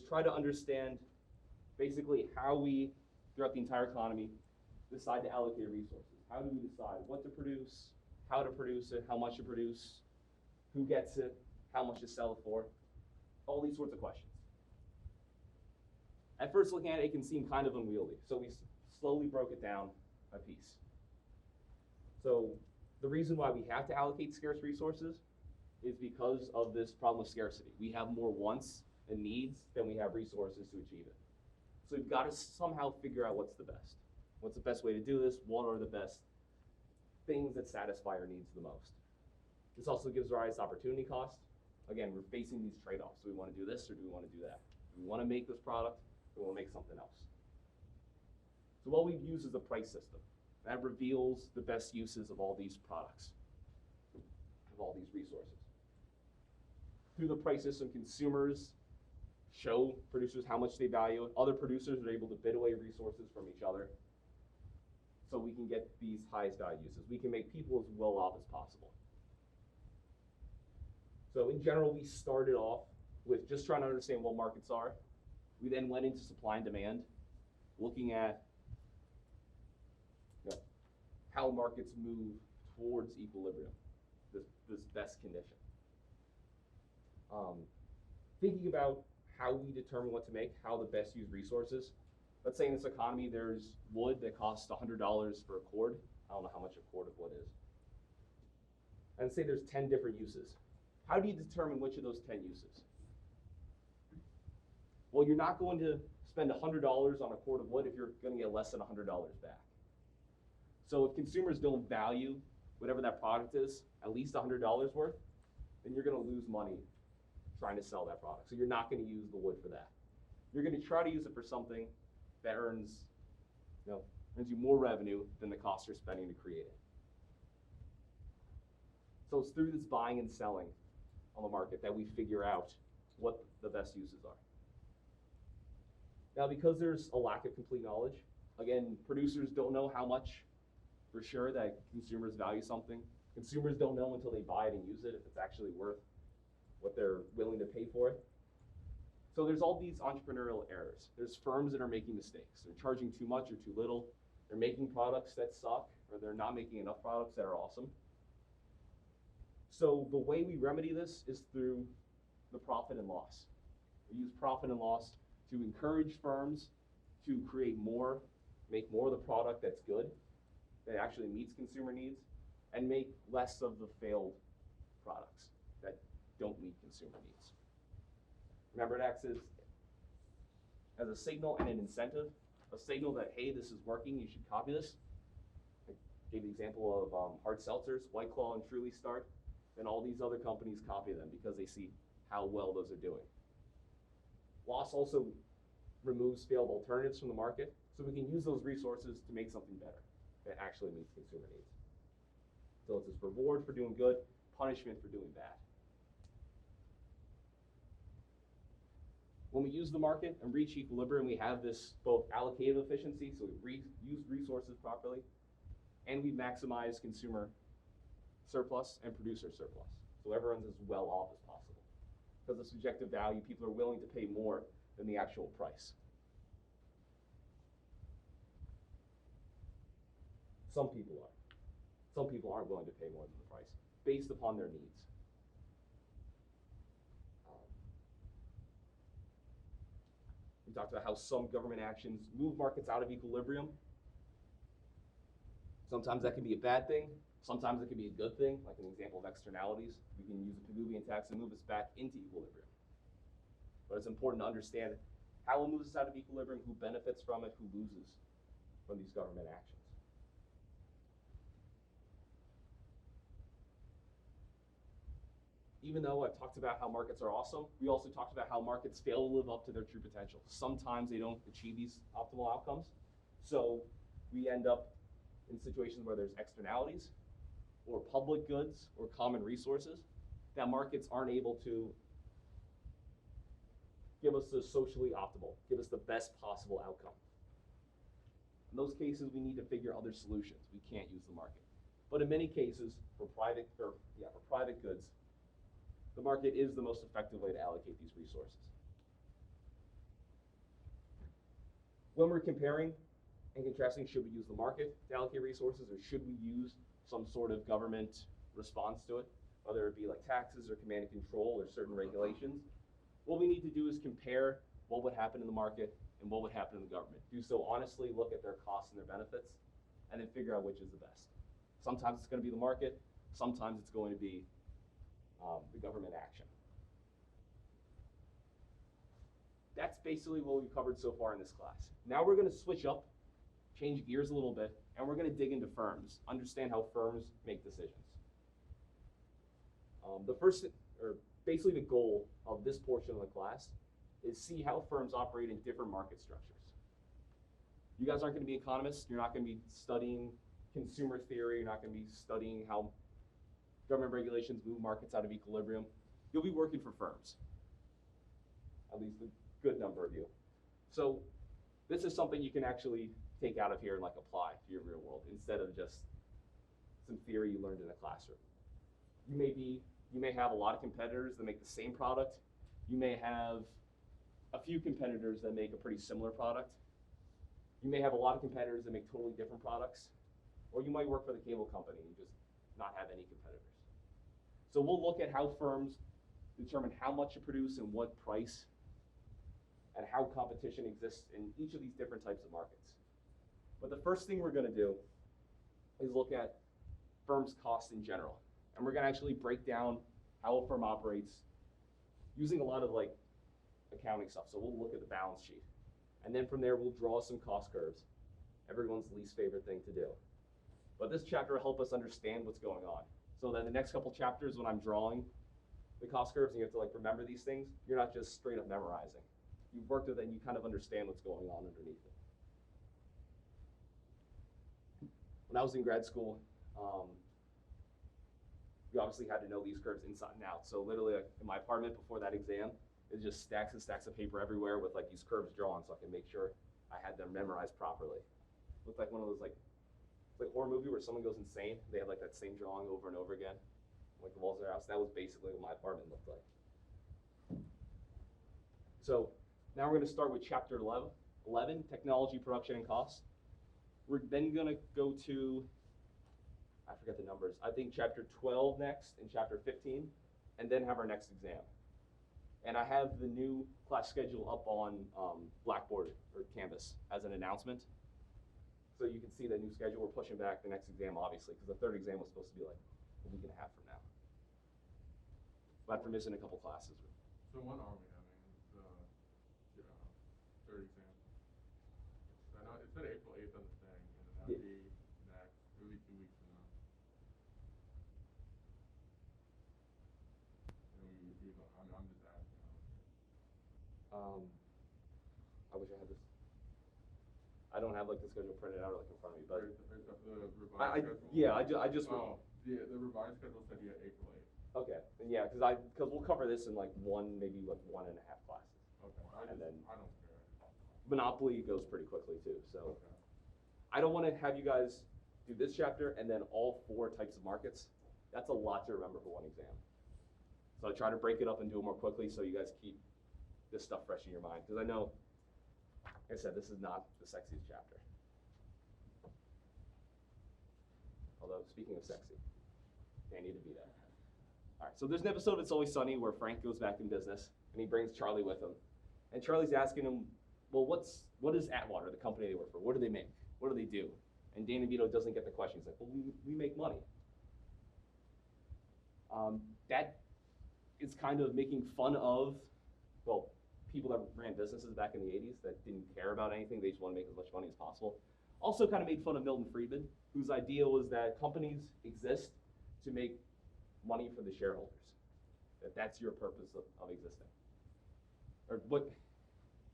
try to understand basically how we, throughout the entire economy, decide to allocate resources. How do we decide what to produce, how to produce it, how much to produce, who gets it, how much to sell it for, all these sorts of questions. At first looking at it, it can seem kind of unwieldy, so we slowly broke it down a piece. So the reason why we have to allocate scarce resources is because of this problem of scarcity. We have more wants and needs than we have resources to achieve it. So we've got to somehow figure out what's the best. What's the best way to do this? What are the best things that satisfy our needs the most? This also gives rise to opportunity cost. Again, we're facing these trade-offs. Do we want to do this or do we want to do that? Do we want to make this product or do we want to make something else? So what we've used is a price system. That reveals the best uses of all these products, of all these resources. Through the price system, consumers show producers how much they value it. Other producers are able to bid away resources from each other so we can get these highest value uses. We can make people as well off as possible. So in general, we started off with just trying to understand what markets are. We then went into supply and demand, looking at how markets move towards equilibrium, this best condition. Thinking about how we determine what to make, how to best use resources. Let's say in this economy there's wood that costs $100 for a cord. I don't know how much a cord of wood is. And say there's 10 different uses. How do you determine which of those 10 uses? Well, you're not going to spend $100 on a cord of wood if you're going to get less than $100 back. So if consumers don't value whatever that product is, at least $100 worth, then you're going to lose money trying to sell that product. So you're not going to use the wood for that. You're going to try to use it for something that earns you more revenue than the cost you're spending to create it. So it's through this buying and selling on the market that we figure out what the best uses are. Now, because there's a lack of complete knowledge, again, producers don't know how much for sure that consumers value something. Consumers don't know until they buy it and use it if it's actually worth what they're willing to pay for it. So there's all these entrepreneurial errors. There's firms that are making mistakes. They're charging too much or too little. They're making products that suck, or they're not making enough products that are awesome. So the way we remedy this is through the profit and loss. We use profit and loss to encourage firms to create more, make more of the product that's good, that actually meets consumer needs, and make less of the failed products that don't meet consumer needs. Remember, it acts as a signal and an incentive. A signal that, hey, this is working, you should copy this. I gave the example of hard seltzers, White Claw and Truly start, then all these other companies copy them because they see how well those are doing. Loss also removes failed alternatives from the market, so we can use those resources to make something better that actually meets consumer needs. So it's this reward for doing good, punishment for doing bad. When we use the market and reach equilibrium, we have this both allocative efficiency, so we use resources properly, and we maximize consumer surplus and producer surplus. So everyone's as well off as possible. Because of subjective value, people are willing to pay more than the actual price. Some people are. Some people aren't willing to pay more than the price, based upon their needs. We talked about how some government actions move markets out of equilibrium. Sometimes that can be a bad thing. Sometimes it can be a good thing, like an example of externalities. We can use a Pigouvian tax and move us back into equilibrium. But it's important to understand how it moves us out of equilibrium, who benefits from it, who loses from these government actions. Even though I've talked about how markets are awesome, we also talked about how markets fail to live up to their true potential. Sometimes they don't achieve these optimal outcomes. So we end up in situations where there's externalities or public goods or common resources that markets aren't able to give us the socially optimal, give us the best possible outcome. In those cases, we need to figure other solutions. We can't use the market. But in many cases, for private goods, the market is the most effective way to allocate these resources. When we're comparing and contrasting, should we use the market to allocate resources, or should we use some sort of government response to it, whether it be like taxes or command and control or certain regulations? What we need to do is compare what would happen in the market and what would happen in the government. Do so honestly, look at their costs and their benefits, and then figure out which is the best. Sometimes it's going to be the market, sometimes it's going to be the government action. That's basically what we've covered so far in this class. Now we're going to switch up, change gears a little bit, and we're going to dig into firms, understand how firms make decisions. Basically the goal of this portion of the class is see how firms operate in different market structures. You guys aren't going to be economists. You're not going to be studying consumer theory. You're not going to be studying how government regulations move markets out of equilibrium. You'll be working for firms, at least a good number of you. So this is something you can actually take out of here and like apply to your real world instead of just some theory you learned in a classroom. You may have a lot of competitors that make the same product. You may have a few competitors that make a pretty similar product. You may have a lot of competitors that make totally different products. Or you might work for the cable company and just not have any competitors. So we'll look at how firms determine how much to produce and what price, and how competition exists in each of these different types of markets. But the first thing we're going to do is look at firms' costs in general. And we're going to actually break down how a firm operates using a lot of like accounting stuff. So we'll look at the balance sheet. And then from there, we'll draw some cost curves. Everyone's least favorite thing to do. But this chapter will help us understand what's going on. So that the next couple chapters, when I'm drawing the cost curves and you have to like remember these things, you're not just straight up memorizing. You've worked with it and you kind of understand what's going on underneath it. When I was in grad school, we obviously had to know these curves inside and out. So literally like, in my apartment before that exam, it's just stacks and stacks of paper everywhere with like these curves drawn so I can make sure I had them memorized properly. Looked like one of those like horror movie where someone goes insane. They have like that same drawing over and over again, like the walls of their house. That was basically what my apartment looked like. So now we're going to start with chapter 11, technology, production, and costs. We're then going to go to, I forget the numbers, I think chapter 12 next and chapter 15, and then have our next exam. And I have the new class schedule up on Blackboard or Canvas as an announcement. So you can see the new schedule. We're pushing back the next exam, obviously, because the third exam was supposed to be like a week and a half from now. But after missing a couple classes. So when are we having the third exam? I know it said April 8th on the thing, and then that would be next. It would be 2 weeks from now. And I'm just asking. I wish I had this. I don't have like the schedule printed out like in front of me, but the revised schedule? Yeah, I just. Oh, the revised schedule said you had April 8th. Okay, and yeah, because we'll cover this in like maybe 1.5 classes. Okay, I don't care. Monopoly goes pretty quickly too, so. Okay. I don't want to have you guys do this chapter and then all 4 types of markets. That's a lot to remember for one exam. So I try to break it up and do it more quickly so you guys keep this stuff fresh in your mind. Because I know, like I said, this is not the sexiest chapter. Although, speaking of sexy, they need to be there. All right, so there's an episode of It's Always Sunny where Frank goes back in business and he brings Charlie with him. And Charlie's asking him, well, what is Atwater, the company they work for? What do they make? What do they do? And Dan DeVito doesn't get the question. He's like, well, we make money. That is kind of making fun of, well, people that ran businesses back in the 80s that didn't care about anything. They just want to make as much money as possible. Also kind of made fun of Milton Friedman, whose idea was that companies exist to make money for the shareholders. That's your purpose of existing. Or what,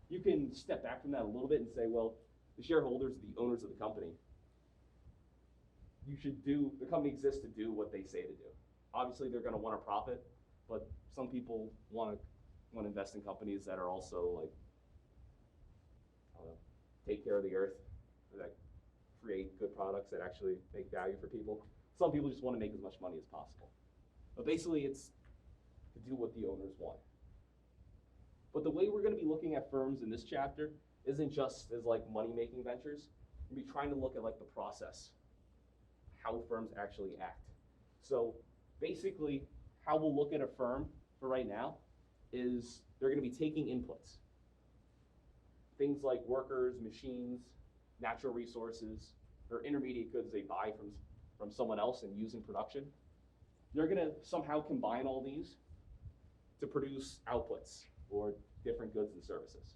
you can step back from that a little bit and say, well, the shareholders, the owners of the company, the company exists to do what they say to do. Obviously, they're going to want a profit, but some people want to invest in companies that are also like, I don't know, take care of the earth, that create good products that actually make value for people. Some people just want to make as much money as possible. But basically, it's to do what the owners want. But the way we're going to be looking at firms in this chapter isn't just as like money-making ventures. We'll be trying to look at like the process, how firms actually act. So basically, how we'll look at a firm for right now is they're going to be taking inputs. Things like workers, machines, natural resources, or intermediate goods they buy from someone else and use in production. They're going to somehow combine all these to produce outputs or different goods and services.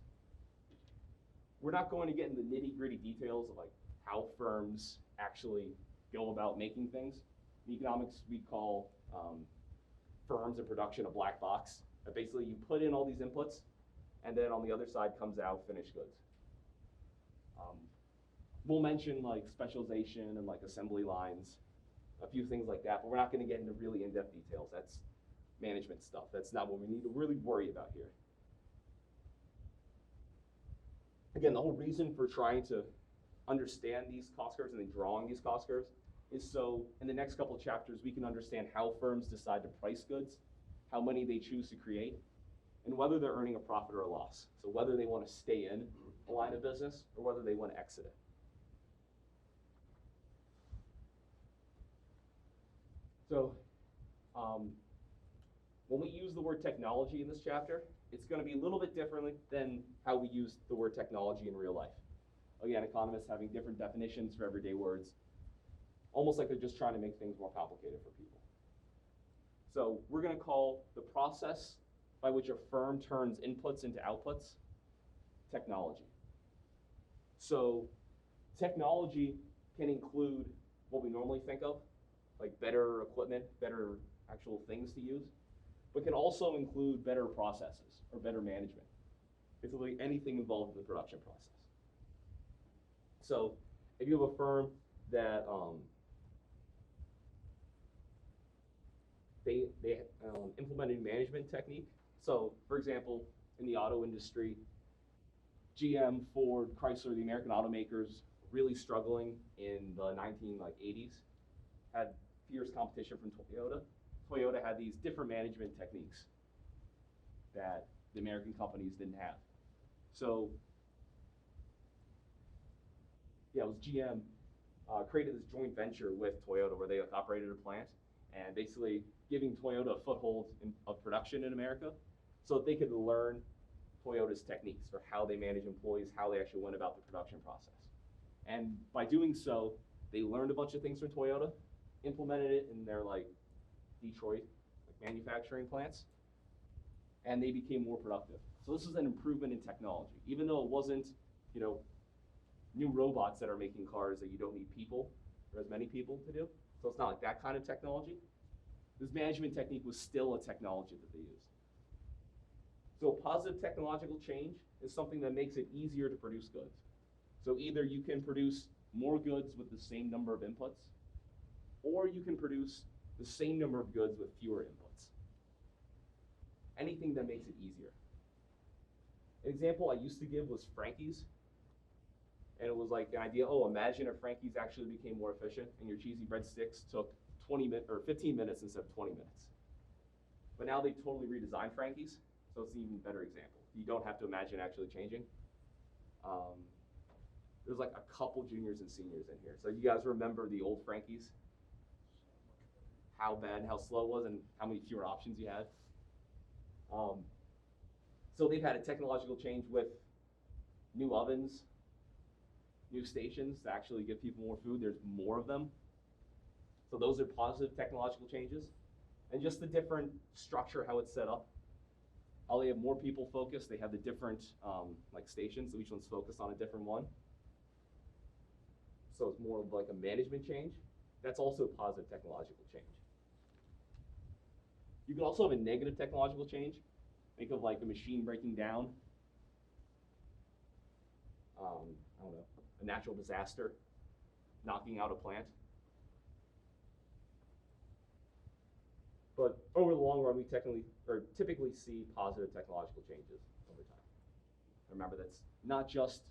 We're not going to get into the nitty-gritty details of like how firms actually go about making things. In economics, we call firms and production a black box. Basically, you put in all these inputs, and then on the other side comes out finished goods. We'll mention like specialization and like assembly lines, a few things like that, but we're not going to get into really in-depth details. That's management stuff. That's not what we need to really worry about here. Again, the whole reason for trying to understand these cost curves and then drawing these cost curves is so in the next couple of chapters we can understand how firms decide to price goods, how many they choose to create, and whether they're earning a profit or a loss. So whether they want to stay in a line of business or whether they want to exit it. So when we use the word technology in this chapter, it's going to be a little bit differently than how we use the word technology in real life. Again, economists having different definitions for everyday words, almost like they're just trying to make things more complicated for people. So we're going to call the process by which a firm turns inputs into outputs technology. So technology can include what we normally think of, like better equipment, better actual things to use, but can also include better processes or better management. It's really anything involved in the production process. So if you have a firm that they implemented management technique. So for example, in the auto industry, GM, Ford, Chrysler, the American automakers really struggling in the 1980s, had fierce competition from Toyota. Toyota had these different management techniques that the American companies didn't have. So yeah, it was GM created this joint venture with Toyota where they operated a plant and basically giving Toyota a foothold of production in America so that they could learn Toyota's techniques for how they manage employees, how they actually went about the production process. And by doing so, they learned a bunch of things from Toyota, implemented it in their like Detroit manufacturing plants, and they became more productive. So this is an improvement in technology, even though it wasn't, new robots that are making cars that you don't need people or as many people to do. So it's not like that kind of technology. This management technique was still a technology that they used. So a positive technological change is something that makes it easier to produce goods. So either you can produce more goods with the same number of inputs, or you can produce the same number of goods with fewer inputs. Anything that makes it easier. An example I used to give was Frankie's. And it was like an idea, imagine if Frankie's actually became more efficient and your cheesy breadsticks took 15 minutes instead of 20 minutes. But now they've totally redesigned Frankie's, so it's an even better example. You don't have to imagine actually changing. There's like a couple juniors and seniors in here. So you guys remember the old Frankie's? How bad and how slow it was and how many fewer options you had? So they've had a technological change with new ovens, new stations to actually give people more food. There's more of them. So those are positive technological changes. And just the different structure, how it's set up. How they have more people focused. They have the different stations, so each one's focused on a different one. So it's more of like a management change. That's also a positive technological change. You can also have a negative technological change. Think of like a machine breaking down. I don't know, a natural disaster, knocking out a plant. But over the long run, we typically see positive technological changes over time. Remember, that's not just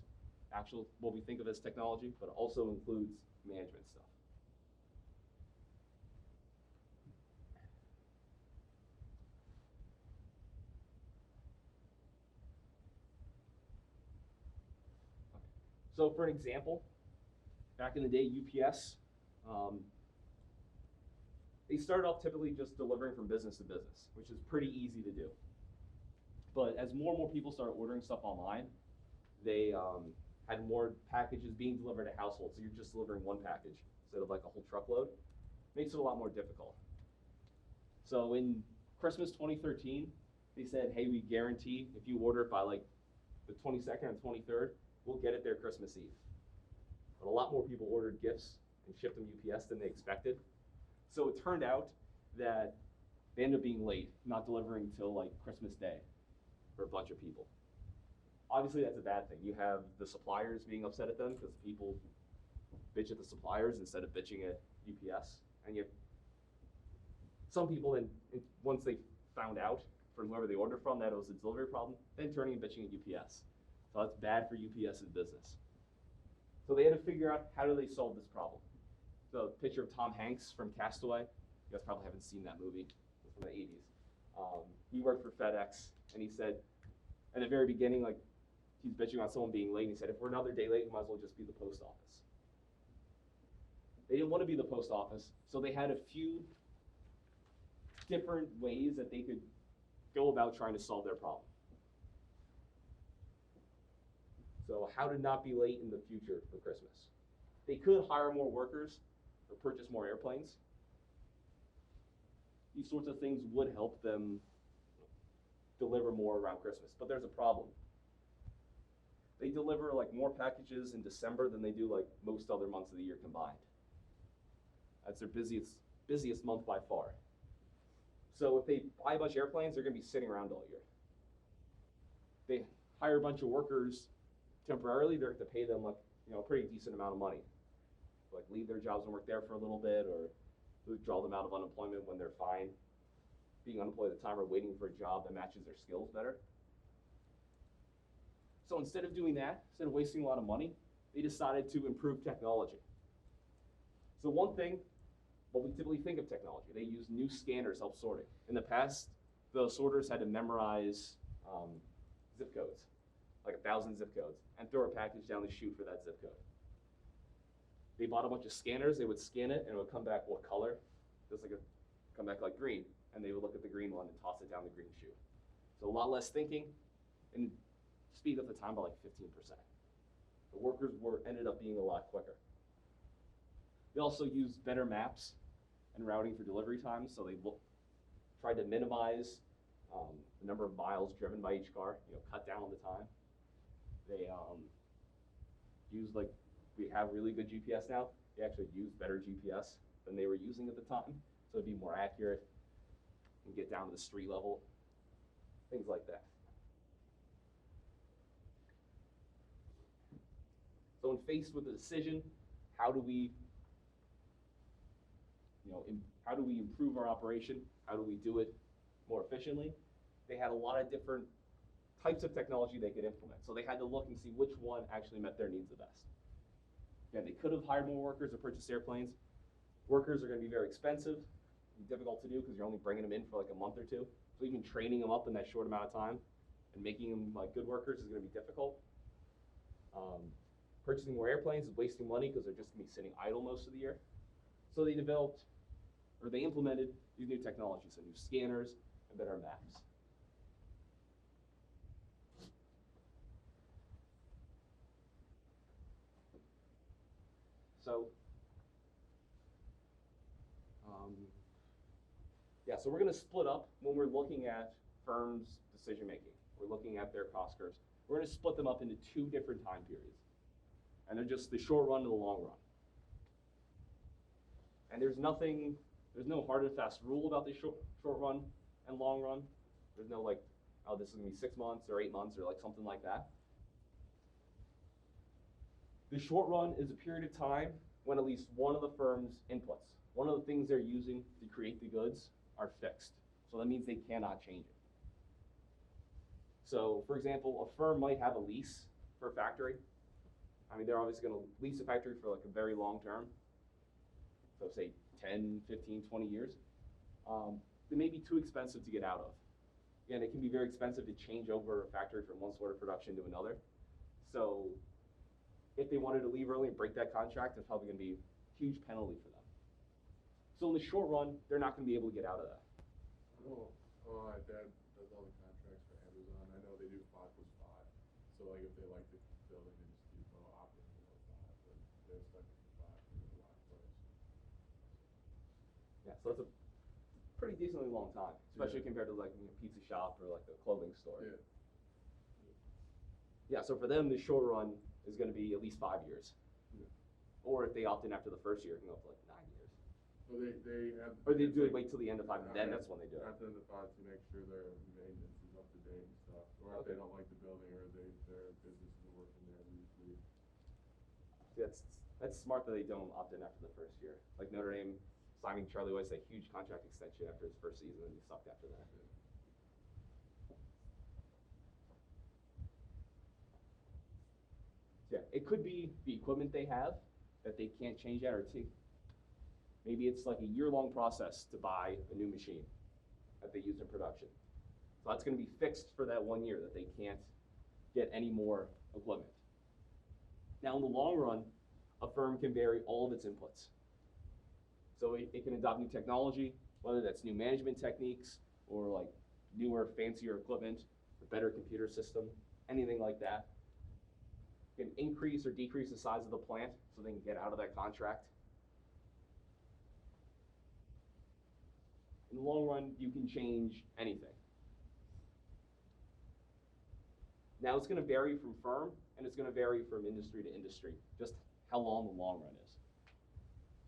what we think of as technology, but also includes management stuff. So for an example, back in the day, UPS, they started off typically just delivering from business to business, which is pretty easy to do. But as more and more people started ordering stuff online, they had more packages being delivered to households. So you're just delivering one package instead of like a whole truckload. Makes it a lot more difficult. So in Christmas 2013, they said, hey, we guarantee if you order it by like the 22nd and 23rd, we'll get it there Christmas Eve. But a lot more people ordered gifts and shipped them UPS than they expected. So it turned out that they ended up being late, not delivering until like Christmas Day for a bunch of people. Obviously, that's a bad thing. You have the suppliers being upset at them because people bitch at the suppliers instead of bitching at UPS. And you have some people, and once they found out from whoever they ordered from that it was a delivery problem, then turning and bitching at UPS. So that's bad for UPS's business. So they had to figure out how do they solve this problem. So picture of Tom Hanks from Castaway. You guys probably haven't seen that movie. It's from the 80s. He worked for FedEx, and he said at the very beginning, like, he's bitching about someone being late, and he said, if we're another day late, we might as well just be the post office. They didn't want to be the post office, so they had a few different ways that they could go about trying to solve their problem. So how to not be late in the future for Christmas. They could hire more workers or purchase more airplanes. These sorts of things would help them deliver more around Christmas, but there's a problem. They deliver like more packages in December than they do like most other months of the year combined. That's their busiest month by far. So if they buy a bunch of airplanes, they're gonna be sitting around all year. They hire a bunch of workers temporarily, they're going to pay them like, a pretty decent amount of money. Like leave their jobs and work there for a little bit, or draw them out of unemployment when they're fine, being unemployed at the time or waiting for a job that matches their skills better. So instead of doing that, instead of wasting a lot of money, they decided to improve technology. So one thing, what we typically think of technology, they use new scanners help sorting. In the past, the sorters had to memorize zip codes, like 1,000 zip codes, and throw a package down the chute for that zip code. They bought a bunch of scanners, they would scan it, and it would come back what color? Come back like green, and they would look at the green one and toss it down the green chute. So a lot less thinking, and speed up the time by like 15%. The workers ended up being a lot quicker. They also used better maps and routing for delivery times, so they tried to minimize the number of miles driven by each car, cut down on the time. They used, like, we have really good GPS now. They actually use better GPS than they were using at the time, so it'd be more accurate and get down to the street level, things like that. So when faced with a decision, how do we improve our operation? How do we do it more efficiently? They had a lot of different types of technology they could implement. So they had to look and see which one actually met their needs the best. Again, they could have hired more workers or purchased airplanes. Workers are going to be very expensive, difficult to do because you're only bringing them in for like a month or two. So even training them up in that short amount of time and making them like good workers is going to be difficult. Purchasing more airplanes is wasting money because they're just going to be sitting idle most of the year. So they implemented these new technologies, so new scanners and better maps. So, so we're going to split up when we're looking at firms' decision making. We're looking at their cost curves. We're going to split them up into two different time periods. And they're just the short run and the long run. And there's no hard and fast rule about the short run and long run. There's no like, oh, this is going to be 6 months or 8 months or like something like that. The short run is a period of time when at least one of the firm's inputs, one of the things they're using to create the goods are fixed. So that means they cannot change it. So for example, a firm might have a lease for a factory. I mean, they're obviously going to lease a factory for like a very long term. So say 10, 15, 20 years. They may be too expensive to get out of. Again, it can be very expensive to change over a factory from one sort of production to another. So if they wanted to leave early and break that contract, there's probably going to be a huge penalty for them. So in the short run, they're not going to be able to get out of that. Oh, my dad does all the contracts for Amazon. I know they do 5+5. So like if they like the building, they just keep opting for 5, but they're stuck with 5 for the last place. Yeah, so that's a pretty decently long time, especially compared to like a pizza shop or like a clothing store. Yeah. Yeah, so for them, the short run is going to be at least 5 years. Yeah. Or if they opt in after the first year, it can go up to like 9 years. Well, they have. Or they do it wait till the end of 5, and then that's when they do it. At the end of 5 to make sure their maintenance is up to date and stuff. Or if they don't like the building or their business isn't working there, leave. See, that's smart that they don't opt in after the first year. Like Notre Dame signing Charlie Weiss a huge contract extension after his first season, and he sucked after that. Yeah, it could be the equipment they have that they can't change out, or maybe it's like a year-long process to buy a new machine that they use in production. So that's going to be fixed for that 1 year that they can't get any more equipment. Now, in the long run, a firm can vary all of its inputs. So it can adopt new technology, whether that's new management techniques or like newer, fancier equipment, a better computer system, anything like that. Can increase or decrease the size of the plant so they can get out of that contract. In the long run, you can change anything. Now, it's going to vary from firm, and it's going to vary from industry to industry, just how long the long run is.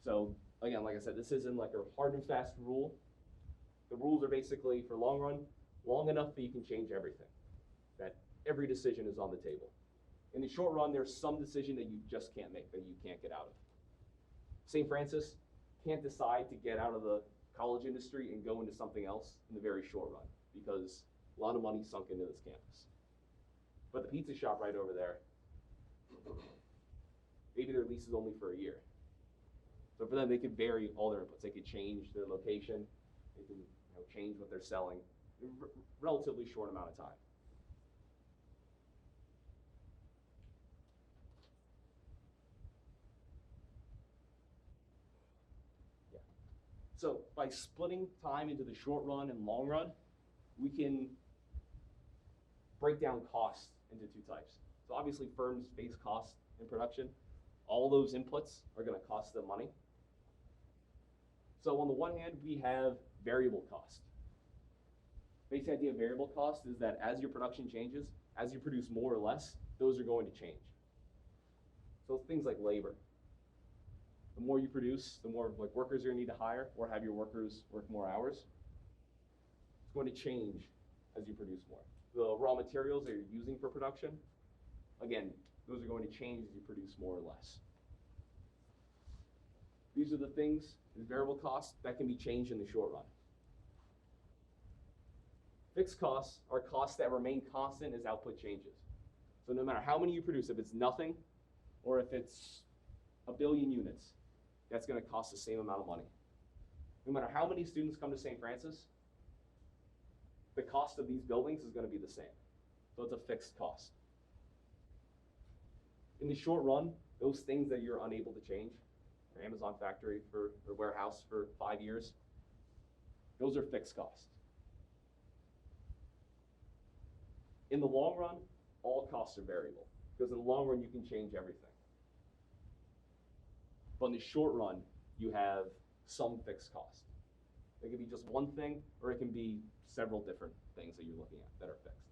So, again, like I said, this isn't like a hard and fast rule. The rules are basically, for long run, long enough that you can change everything, that every decision is on the table. In the short run, there's some decision that you just can't make, that you can't get out of. St. Francis can't decide to get out of the college industry and go into something else in the very short run because a lot of money sunk into this campus. But the pizza shop right over there, maybe their lease is only for a year. So for them, they could vary all their inputs. They could change their location. They can change what they're selling in a relatively short amount of time. So by splitting time into the short run and long run, we can break down costs into two types. So obviously firms face costs in production. All those inputs are going to cost them money. So on the one hand, we have variable cost. Basic idea of variable cost is that as your production changes, as you produce more or less, those are going to change. So things like labor. The more you produce, the more like workers you're going to need to hire or have your workers work more hours. It's going to change as you produce more. The raw materials that you're using for production, again, those are going to change as you produce more or less. These are the things, the variable costs, that can be changed in the short run. Fixed costs are costs that remain constant as output changes. So no matter how many you produce, if it's nothing or if it's 1 billion units, that's going to cost the same amount of money. No matter how many students come to St. Francis, the cost of these buildings is going to be the same. So it's a fixed cost. In the short run, those things that you're unable to change, your Amazon factory or warehouse for 5 years, those are fixed costs. In the long run, all costs are variable because in the long run, you can change everything. But in the short run, you have some fixed cost. It can be just one thing, or it can be several different things that you're looking at that are fixed.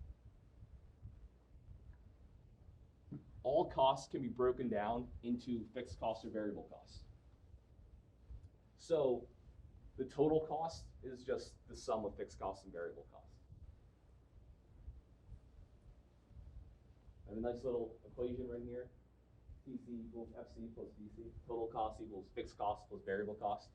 All costs can be broken down into fixed costs or variable costs. So the total cost is just the sum of fixed costs and variable costs. I have a nice little equation right here. TC equals FC plus VC. Total cost equals fixed cost plus variable cost.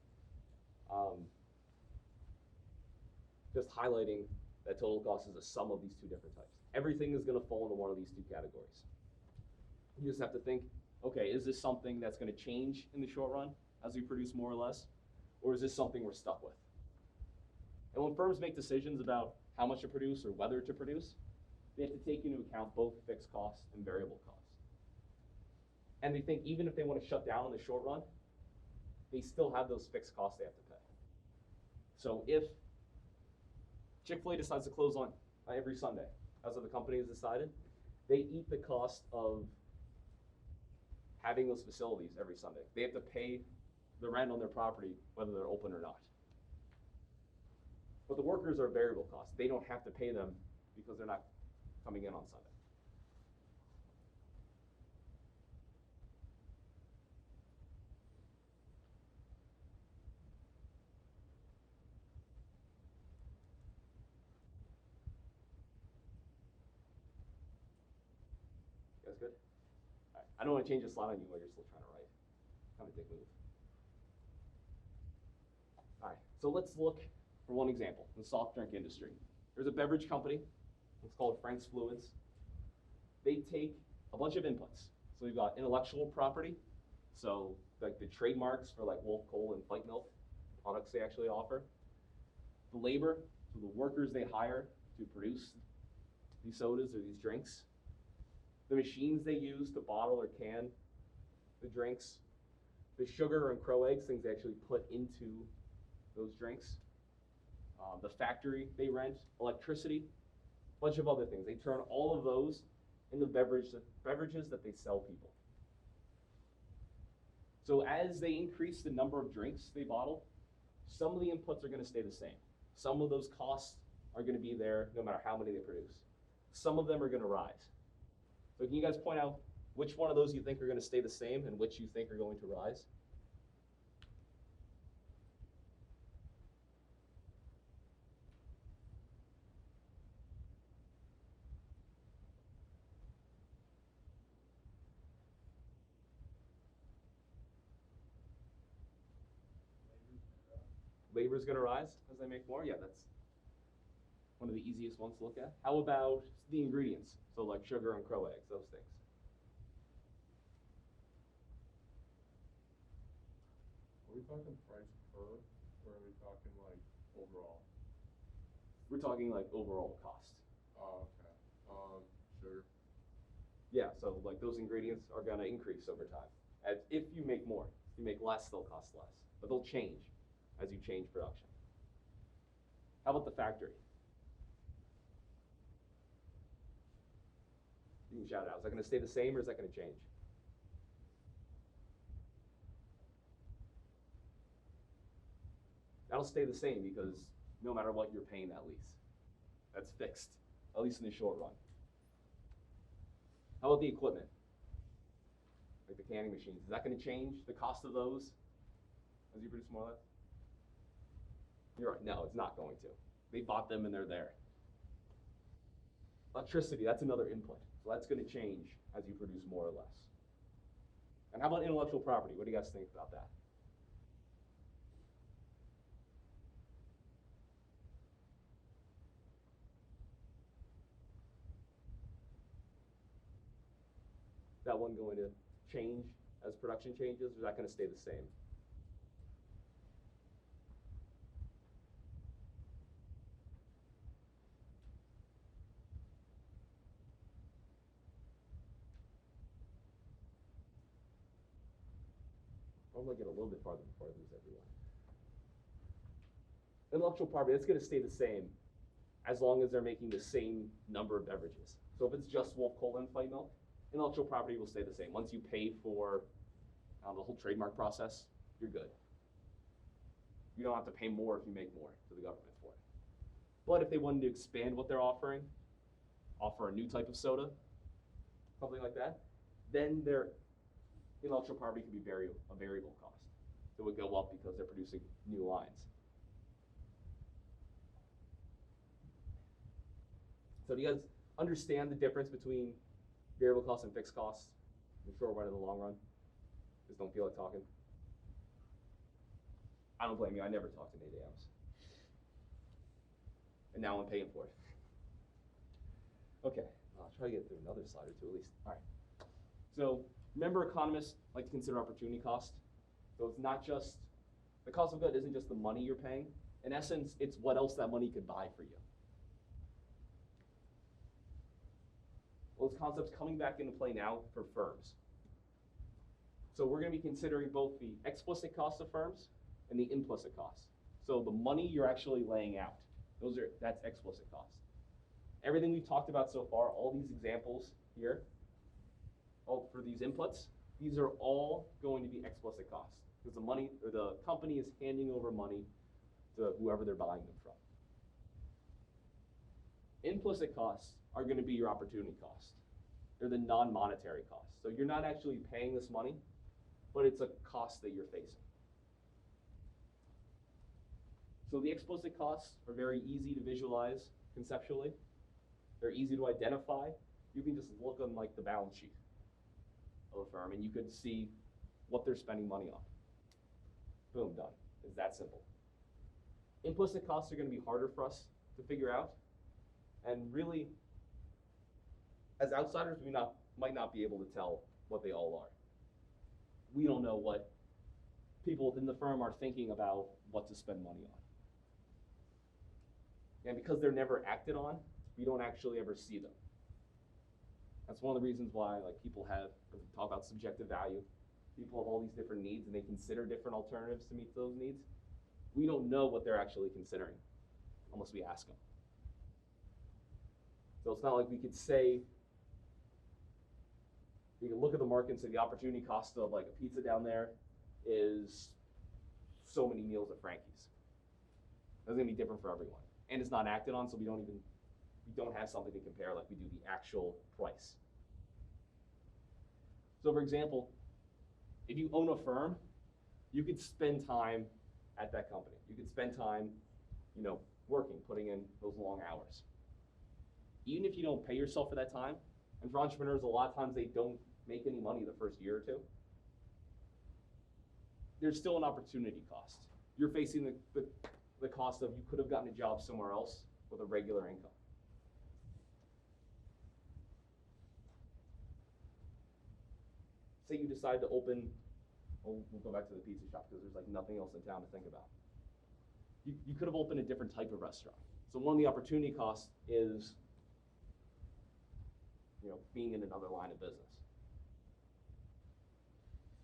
Just highlighting that total cost is a sum of these two different types. Everything is going to fall into one of these two categories. You just have to think, okay, is this something that's going to change in the short run as we produce more or less? Or is this something we're stuck with? And when firms make decisions about how much to produce or whether to produce, they have to take into account both fixed costs and variable costs. And they think even if they want to shut down in the short run, they still have those fixed costs they have to pay. So if Chick-fil-A decides to close on every Sunday, as the company has decided, they eat the cost of having those facilities every Sunday. They have to pay the rent on their property whether they're open or not. But the workers are variable costs. They don't have to pay them because they're not coming in on Sunday. You guys good? All right. I don't want to change the slide on you while you're still trying to write. Kind of dick move. All right, so let's look for one example, the soft drink industry. There's a beverage company, it's called Frank's Fluids. They take a bunch of inputs. So we've got intellectual property, so like the trademarks for like Wolf Coal and Fight Milk, products they actually offer. The labor, so the workers they hire to produce these sodas or these drinks. The machines they use to bottle or can the drinks. The sugar and crow eggs, things they actually put into those drinks. The factory they rent, electricity, a bunch of other things. They turn all of those into beverages that they sell people. So as they increase the number of drinks they bottle, some of the inputs are going to stay the same. Some of those costs are going to be there no matter how many they produce. Some of them are going to rise. So can you guys point out which one of those you think are going to stay the same and which you think are going to rise? Labor's going to rise as they make more? Yeah, that's one of the easiest ones to look at. How about the ingredients? So like sugar and crow eggs, those things. Are we talking price per, or are we talking like overall? We're talking like overall cost. Oh, okay. Sugar. Yeah, so like those ingredients are going to increase over time. As if you make more. If you make less, they'll cost less. But they'll change as you change production. How about the factory? You can shout it out. Is that going to stay the same or is that going to change? That'll stay the same because no matter what, you're paying that lease. That's fixed, at least in the short run. How about the equipment? Like the canning machines. Is that going to change the cost of those as you produce more or less? You're right. No, it's not going to. They bought them and they're there. Electricity, that's another input. So that's going to change as you produce more or less. And how about intellectual property? What do you guys think about that? Is that one going to change as production changes, or is that going to stay the same? I'm going to get a little bit farther before I lose everyone. Intellectual property, that's going to stay the same as long as they're making the same number of beverages. So if it's just Wolf Cola and Fight Milk, intellectual property will stay the same. Once you pay for the whole trademark process, you're good. You don't have to pay more if you make more to the government for it. But if they wanted to expand what they're offering, offer a new type of soda, something like that, then their intellectual property can be a variable cost. It would go up because they're producing new lines. So do you guys understand the difference between variable costs and fixed costs in the short run and the long run? Just don't feel like talking. I don't blame you. I never talked in 8 a.m.s. And now I'm paying for it. Okay, I'll try to get through another slide or two at least. All right. So remember, economists like to consider opportunity cost. So it's not just, the cost of good isn't just the money you're paying. In essence, it's what else that money could buy for you. Well, this concept's coming back into play now for firms. So we're going to be considering both the explicit costs of firms and the implicit costs. So the money you're actually laying out, that's explicit costs. Everything we've talked about so far, all these examples here, all for these inputs, these are all going to be explicit costs because the company is handing over money to whoever they're buying them from. Implicit costs are going to be your opportunity costs. They're the non-monetary costs. So you're not actually paying this money, but it's a cost that you're facing. So the explicit costs are very easy to visualize conceptually. They're easy to identify. You can just look on like the balance sheet of a firm and you could see what they're spending money on. Boom, done. It's that simple. Implicit costs are going to be harder for us to figure out. And really, as outsiders, we might not be able to tell what they all are. We don't know what people within the firm are thinking about what to spend money on. And because they're never acted on, we don't actually ever see them. That's one of the reasons why people talk about subjective value. People have all these different needs and they consider different alternatives to meet those needs. We don't know what they're actually considering unless we ask them. So it's not like we could say, we can look at the market and say the opportunity cost of like a pizza down there is so many meals at Frankie's. That's gonna be different for everyone. And it's not acted on, so we don't have something to compare like we do the actual price. So for example, if you own a firm, you could spend time at that company. You could spend time, working, putting in those long hours. Even if you don't pay yourself for that time, and for entrepreneurs, a lot of times they don't make any money the first year or two, there's still an opportunity cost. You're facing the cost of you could have gotten a job somewhere else with a regular income. Say you decide to open, we'll go back to the pizza shop because there's like nothing else in town to think about. You could have opened a different type of restaurant. So one of the opportunity costs is being in another line of business.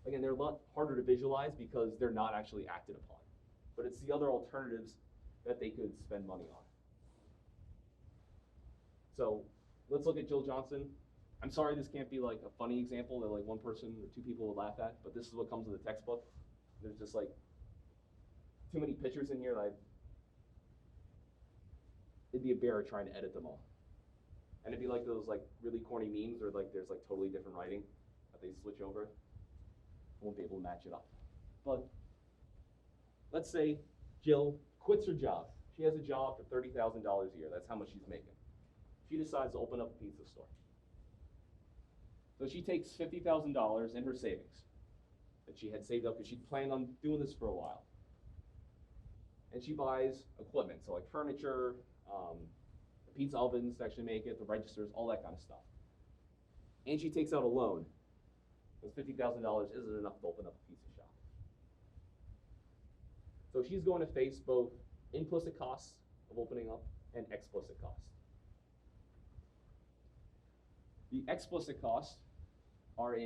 Again, they're a lot harder to visualize because they're not actually acted upon. But it's the other alternatives that they could spend money on. So let's look at Jill Johnson. I'm sorry this can't be like a funny example that like one person or two people would laugh at, but this is what comes with the textbook. There's just like too many pictures in here that it'd be a bear trying to edit them all. And it'd be like those like really corny memes where like there's like totally different writing that they switch over. I won't be able to match it up. But let's say Jill quits her job. She has a job for $30,000 a year. That's how much she's making. She decides to open up a pizza store. So she takes $50,000 in her savings that she had saved up because she'd planned on doing this for a while. And she buys equipment, so like furniture, the pizza ovens to actually make it, the registers, all that kind of stuff. And she takes out a loan. Because $50,000 isn't enough to open up a pizza shop. So she's going to face both implicit costs of opening up and explicit costs. The explicit costs are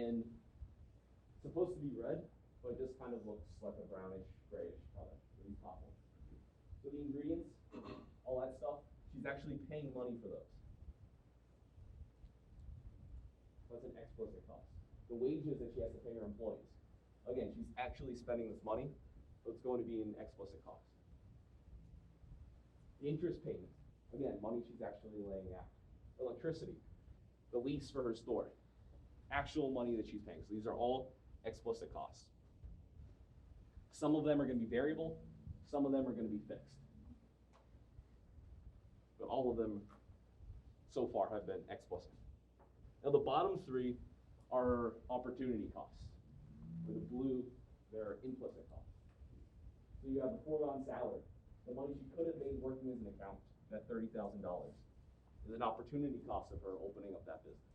supposed to be red, but it just kind of looks like a brownish, grayish color, these top ones. So the ingredients, all that stuff, she's actually paying money for those. That's an explicit cost. The wages that she has to pay her employees. Again, she's actually spending this money, so it's going to be an explicit cost. The interest payment, again, money she's actually laying out. Electricity, the lease for her store, actual money that she's paying. So these are all explicit costs. Some of them are going to be variable, some of them are going to be fixed. But all of them so far have been explicit. Now the bottom three are opportunity costs. For the blue, they're implicit costs. So you have the foregone salary, the money she could have made working as an accountant, that $30,000, is an opportunity cost of her opening up that business.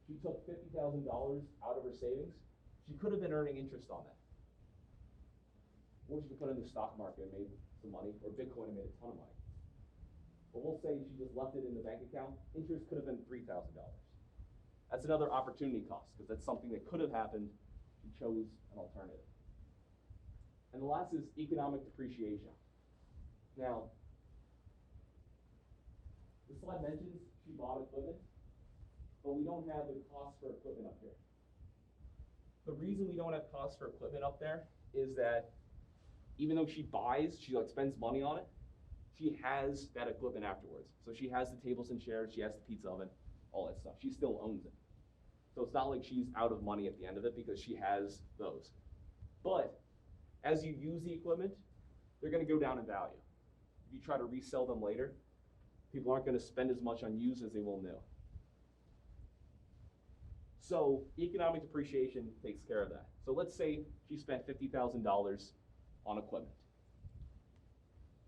She took $50,000 out of her savings. She could have been earning interest on that. Or she could put it in the stock market and made some money, or Bitcoin and made a ton of money. But we'll say she just left it in the bank account. Interest could have been $3,000. That's another opportunity cost, because that's something that could have happened. She chose an alternative. And the last is economic depreciation. Now, the slide mentions she bought equipment, but we don't have the cost for equipment up here. The reason we don't have cost for equipment up there is that even though she buys, she like spends money on it, she has that equipment afterwards. So she has the tables and chairs, she has the pizza oven, all that stuff. She still owns it. So it's not like she's out of money at the end of it because she has those. But as you use the equipment, they're gonna go down in value. If you try to resell them later, people aren't gonna spend as much on used as they will new. So economic depreciation takes care of that. So let's say she spent $50,000 on equipment.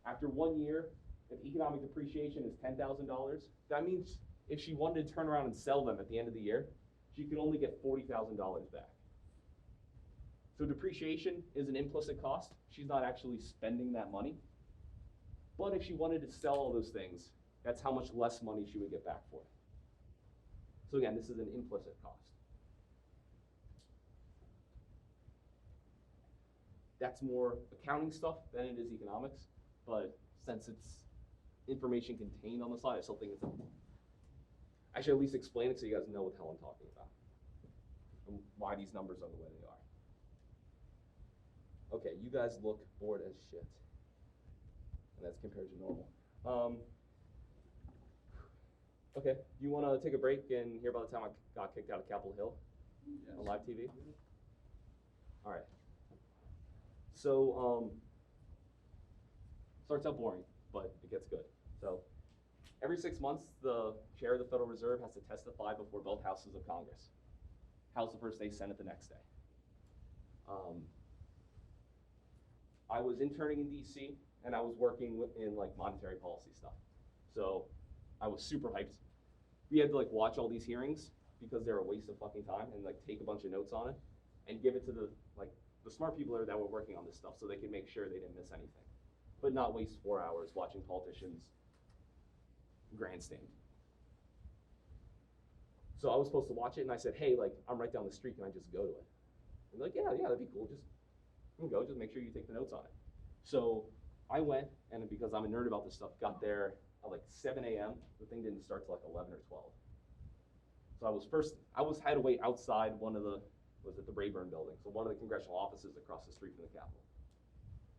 After 1 year, if economic depreciation is $10,000, that means if she wanted to turn around and sell them at the end of the year, she could only get $40,000 back. So depreciation is an implicit cost. She's not actually spending that money. But if she wanted to sell all those things, that's how much less money she would get back for it. So again, this is an implicit cost. That's more accounting stuff than it is economics, but since it's information contained on the slide, I still think it's I should at least explain it so you guys know what the hell I'm talking about and why these numbers are the way they are. Okay, you guys look bored as shit, and that's compared to normal. Okay, you want to take a break and hear about the time I got kicked out of Capitol Hill on live TV? All right. So, starts out boring, but it gets good. So, every 6 months, the chair of the Federal Reserve has to testify before both houses of Congress. House the first day, Senate the next day. I was interning in DC, and I was working in like monetary policy stuff. So, I was super hyped. We had to like watch all these hearings because they're a waste of fucking time and like take a bunch of notes on it and give it to the smart people that were working on this stuff so they could make sure they didn't miss anything, but not waste 4 hours watching politicians grandstand. So I was supposed to watch it and I said, hey, like I'm right down the street, can I just go to it? And they're like, yeah, that'd be cool. Just go, just make sure you take the notes on it. So I went, and because I'm a nerd about this stuff, got there at like 7 a.m. The thing didn't start till like 11 or 12. So I had to wait outside one of the Rayburn building, so one of the congressional offices across the street from the Capitol.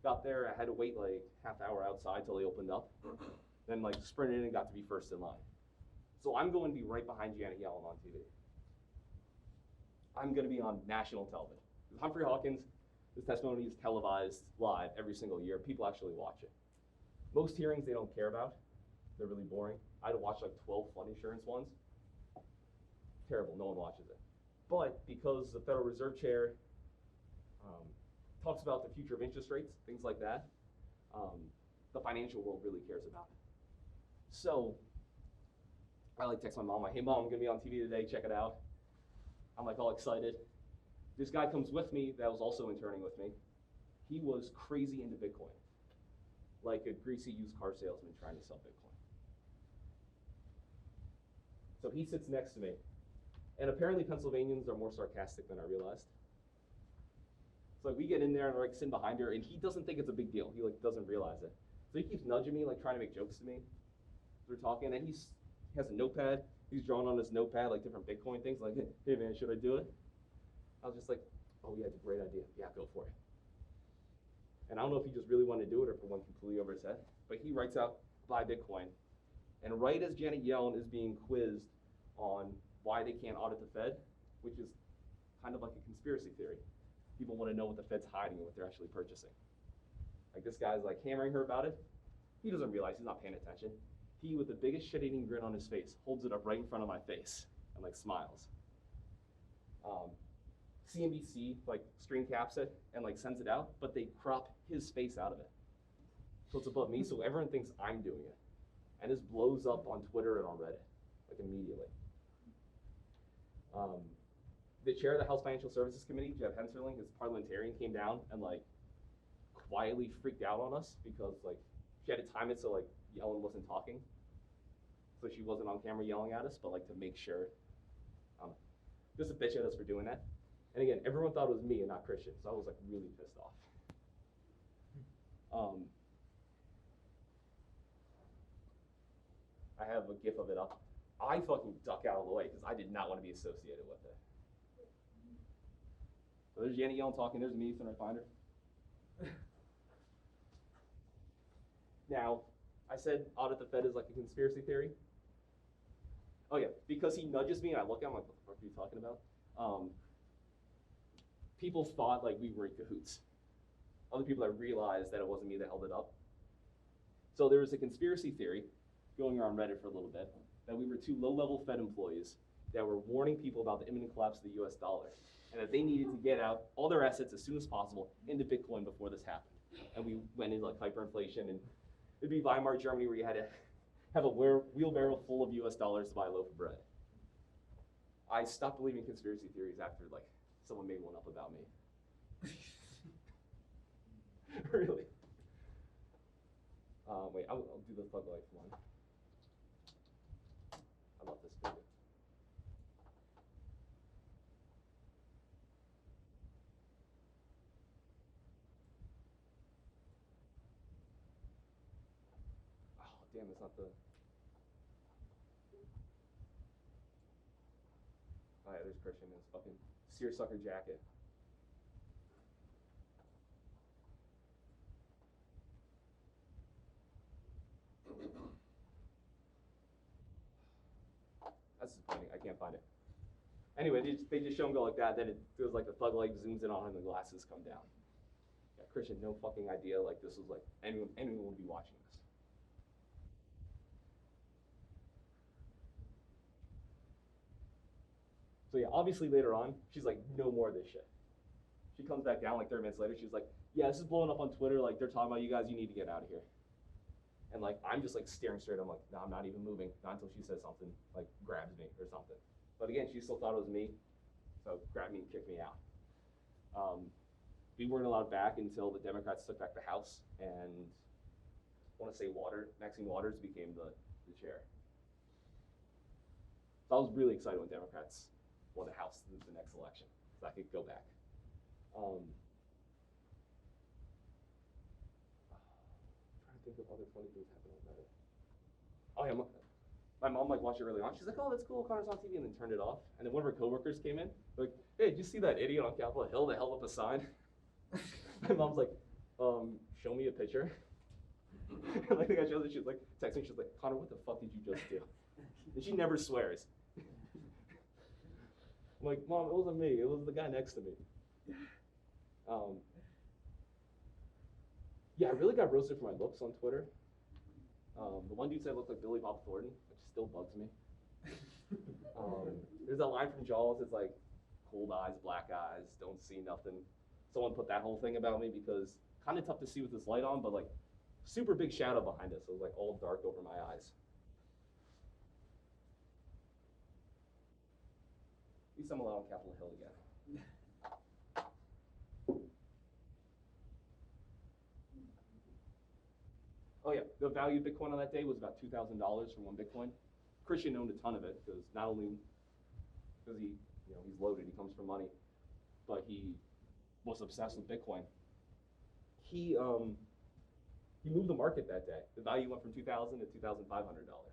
Got there, I had to wait like half hour outside till they opened up, then like sprinted in and got to be first in line. So I'm going to be right behind Janet Yellen on TV. I'm going to be on national television. Humphrey Hawkins, his testimony is televised live every single year. People actually watch it. Most hearings they don't care about. They're really boring. I had to watch like 12 flood insurance ones. Terrible, no one watches it. But because the Federal Reserve Chair talks about the future of interest rates, things like that, the financial world really cares about it. So I like text my mom, like, hey mom, I'm gonna be on TV today, check it out. I'm like all excited. This guy comes with me that was also interning with me. He was crazy into Bitcoin, like a greasy used car salesman trying to sell Bitcoin. So he sits next to me. And apparently Pennsylvanians are more sarcastic than I realized. So like we get in there and we're like sitting behind her and he doesn't think it's a big deal. He like doesn't realize it. So he keeps nudging me, like trying to make jokes to me. We're talking and he has a notepad. He's drawing on his notepad like different Bitcoin things, like, hey man, should I do it? I was just like, oh yeah, it's a great idea. Yeah, go for it. And I don't know if he just really wanted to do it or if it went completely over his head, but he writes out, buy Bitcoin. And right as Janet Yellen is being quizzed on why they can't audit the Fed, which is kind of like a conspiracy theory. People want to know what the Fed's hiding and what they're actually purchasing. Like this guy's like hammering her about it. He doesn't realize he's not paying attention. He, with the biggest shit-eating grin on his face, holds it up right in front of my face and like smiles. CNBC like screen caps it and like sends it out, but they crop his face out of it. So it's above me, so everyone thinks I'm doing it. And this blows up on Twitter and on Reddit, like immediately. The chair of the House Financial Services Committee, Jeff Henserling, his parliamentarian, came down and like quietly freaked out on us because like she had to time it so like Yellen wasn't talking, so she wasn't on camera yelling at us, but like to make sure just to bitch at us for doing that. And again, everyone thought it was me and not Christian, so I was like really pissed off. I have a gif of it up. I fucking duck out of the way because I did not want to be associated with it. So there's Janet Yellen talking. There's me, Ethan, right behind her. Now, I said audit the Fed is like a conspiracy theory. Oh yeah, because he nudges me and I look at him like, what the fuck are you talking about? People thought like we were in cahoots. Other people that realized that it wasn't me that held it up. So there was a conspiracy theory going around Reddit for a little bit that we were two low-level Fed employees that were warning people about the imminent collapse of the US dollar and that they needed to get out all their assets as soon as possible into Bitcoin before this happened. And we went into like hyperinflation, and it'd be Weimar Germany where you had to have a wheelbarrow full of US dollars to buy a loaf of bread. I stopped believing conspiracy theories after like someone made one up about me. Really? Wait, I'll do the Thug Life one. I love this video. Oh, damn, it's not the. Oh, yeah, there's Christian in his fucking seersucker jacket. That's disappointing. I can't find it. Anyway, they just show him go like that. Then it feels like the Thug Life zooms in on him and the glasses come down. Yeah, Christian, no fucking idea. Like this was like anyone would be watching this. So yeah, obviously later on, she's like, no more of this shit. She comes back down like 30 minutes later. She's like, yeah, this is blowing up on Twitter. Like they're talking about you guys. You need to get out of here. And like I'm just like staring straight. I'm like, no, I'm not even moving. Not until she says something, like grabs me or something. But again, she still thought it was me, so grabbed me and kicked me out. We weren't allowed back until the Democrats took back the House, and I want to say Maxine Waters became the chair. So I was really excited when Democrats won the House in the next election, so I could go back. I'm trying to think of other funny things happening on Reddit. Oh yeah, my mom like watched it early on. She's like, "Oh, that's cool, Connor's on TV," and then turned it off. And then one of her coworkers came in, like, "Hey, did you see that idiot on Capitol Hill that held up a sign?" My mom's like, "Show me a picture." And I think I showed it. She was like, texting. She's like, "Connor, what the fuck did you just do?" And she never swears. I'm like, "Mom, it wasn't me. It was the guy next to me." Yeah, I really got roasted for my looks on Twitter. The one dude said I looked like Billy Bob Thornton, which still bugs me. There's a line from Jaws. It's like, cold eyes, black eyes, don't see nothing. Someone put that whole thing about me because kind of tough to see with this light on, but like super big shadow behind us. So it was like all dark over my eyes. At least I'm allowed on Capitol Hill again. Oh yeah, the value of Bitcoin on that day was about $2,000 for one Bitcoin. Christian owned a ton of it because not only because he's loaded, he comes from money, but he was obsessed with Bitcoin. He moved the market that day. The value went from $2,000 to $2,500.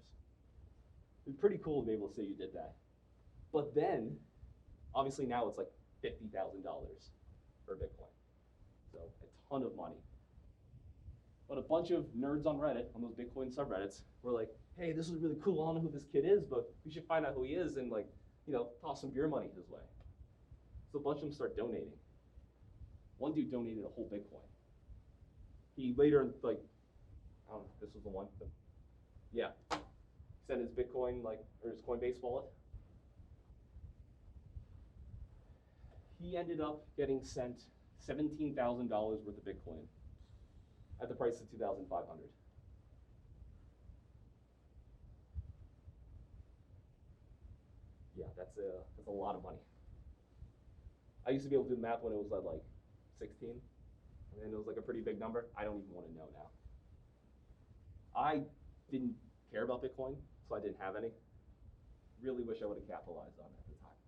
It's pretty cool to be able to say you did that. But then, obviously now it's like $50,000 for Bitcoin. So a ton of money. But a bunch of nerds on Reddit, on those Bitcoin subreddits, were like, hey, this is really cool. I don't know who this kid is, but we should find out who he is and like, toss some beer money his way. So a bunch of them start donating. One dude donated a whole Bitcoin. He later, like, I don't know, this was the one, but yeah. He sent his Bitcoin, or his Coinbase wallet. He ended up getting sent $17,000 worth of Bitcoin at the price of $2,500. Yeah, that's a lot of money. I used to be able to do the math when it was at like 16, and it was like a pretty big number. I don't even want to know now. I didn't care about Bitcoin, so I didn't have any. Really wish I would have capitalized on it at the time.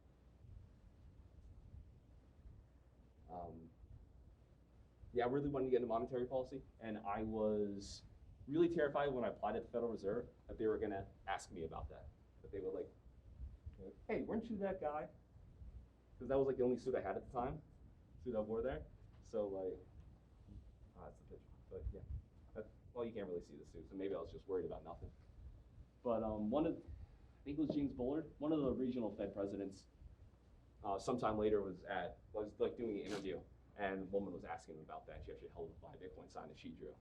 yeah, I really wanted to get into monetary policy, and I was really terrified when I applied at the Federal Reserve that they were gonna ask me about that. That they would like, hey, weren't you that guy? Because that was like the only suit I had at the time, suit I wore there. So like, that's the picture. But yeah, well, you can't really see the suit, so maybe I was just worried about nothing. But I think it was James Bullard, one of the regional Fed presidents. Sometime later was like doing an interview, and a woman was asking him about that. She actually held a 5 Bitcoin sign that she drew.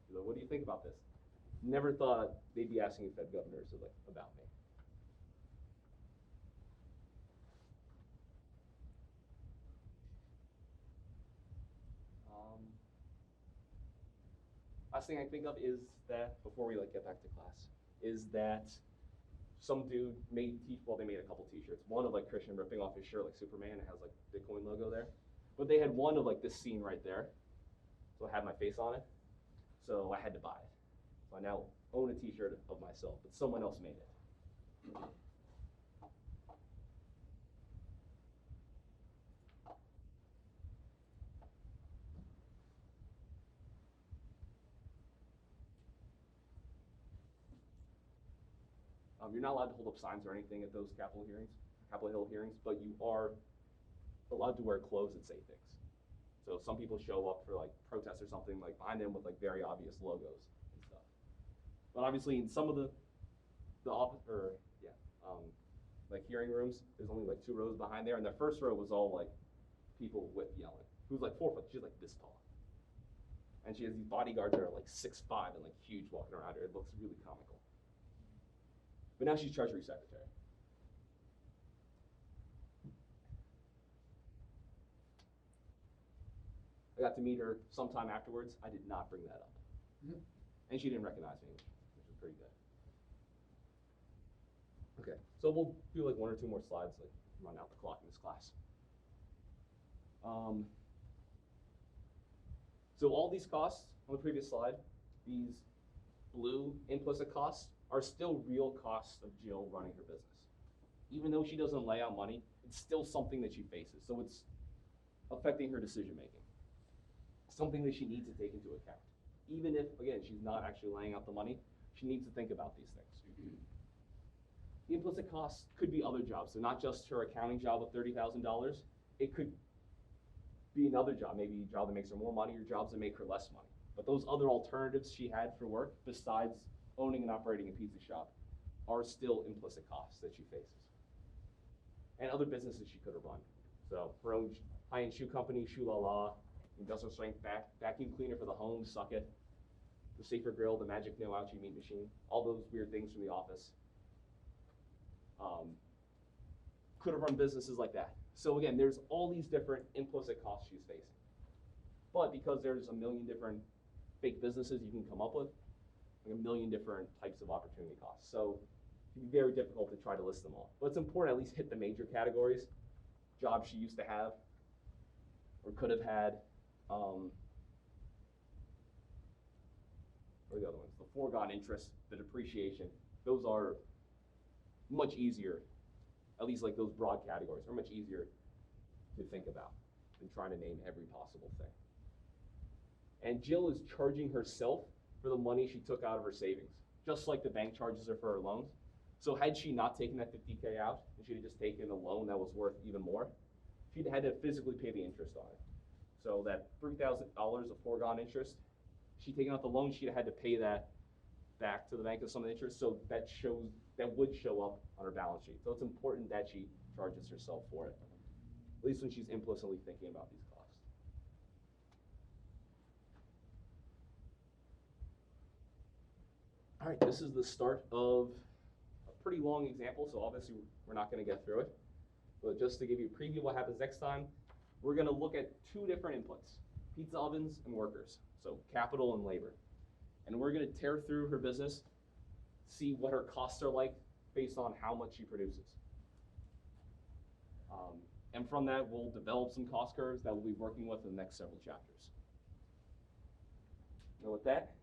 She's like, what do you think about this? Never thought they'd be asking Fed governors like about me. Last thing I think of is that, before we like get back to class, is that some dude made they made a couple t-shirts. One of like Christian ripping off his shirt like Superman. It has like Bitcoin logo there. But they had one of like this scene right there. So I had my face on it. So I had to buy it. So I now own a t-shirt of myself, but someone else made it. You're not allowed to hold up signs or anything at those Capitol Hill hearings, but you are allowed to wear clothes that say things. So some people show up for like protests or something like behind them with like very obvious logos and stuff. But obviously in some of the like hearing rooms, there's only like 2 rows behind there, and the first row was all like people with yelling. Who's like 4 foot, she's like this tall. And she has these bodyguards that are like 6'5" and like huge walking around her. It looks really comical. But now she's Treasury Secretary. I got to meet her sometime afterwards. I did not bring that up. Mm-hmm. And she didn't recognize me, which was pretty good. Okay, so we'll do like 1 or 2 more slides, like run out the clock in this class. So all these costs on the previous slide, these blue implicit costs, are still real costs of Jill running her business. Even though she doesn't lay out money, it's still something that she faces. So it's affecting her decision making. Something that she needs to take into account. Even if, again, she's not actually laying out the money, she needs to think about these things. The implicit costs could be other jobs. So not just her accounting job of $30,000. It could be another job, maybe a job that makes her more money or jobs that make her less money. But those other alternatives she had for work, besides owning and operating a pizza shop, are still implicit costs that she faces. And other businesses she could have run. So her own high-end shoe company, Shoe La La, industrial strength vacuum cleaner for the home, Suck It, the Safer Grill, the Magic No Ouchie meat machine, all those weird things from the office. Could have run businesses like that. So again, there's all these different implicit costs she's facing. But because there's a million different fake businesses you can come up with, like a million different types of opportunity costs. So it can be very difficult to try to list them all. But it's important to at least hit the major categories. Jobs she used to have or could have had. What are the other ones? The foregone interest, the depreciation. Those are much easier, at least like those broad categories, are much easier to think about than trying to name every possible thing. And Jill is charging herself for the money she took out of her savings, just like the bank charges her for her loans. So had she not taken that $50K out, and she had just taken a loan that was worth even more, she'd had to physically pay the interest on it. So that $3,000 of foregone interest, she'd taken out the loan, she'd had to pay that back to the bank as some of the interest, so that would show up on her balance sheet. So it's important that she charges herself for it, at least when she's implicitly thinking about these costs. All right, this is the start of a pretty long example, so obviously we're not going to get through it. But just to give you a preview of what happens next time, we're going to look at 2 different inputs, pizza ovens and workers, so capital and labor. And we're going to tear through her business, see what her costs are like based on how much she produces. And from that, we'll develop some cost curves that we'll be working with in the next several chapters. And with that,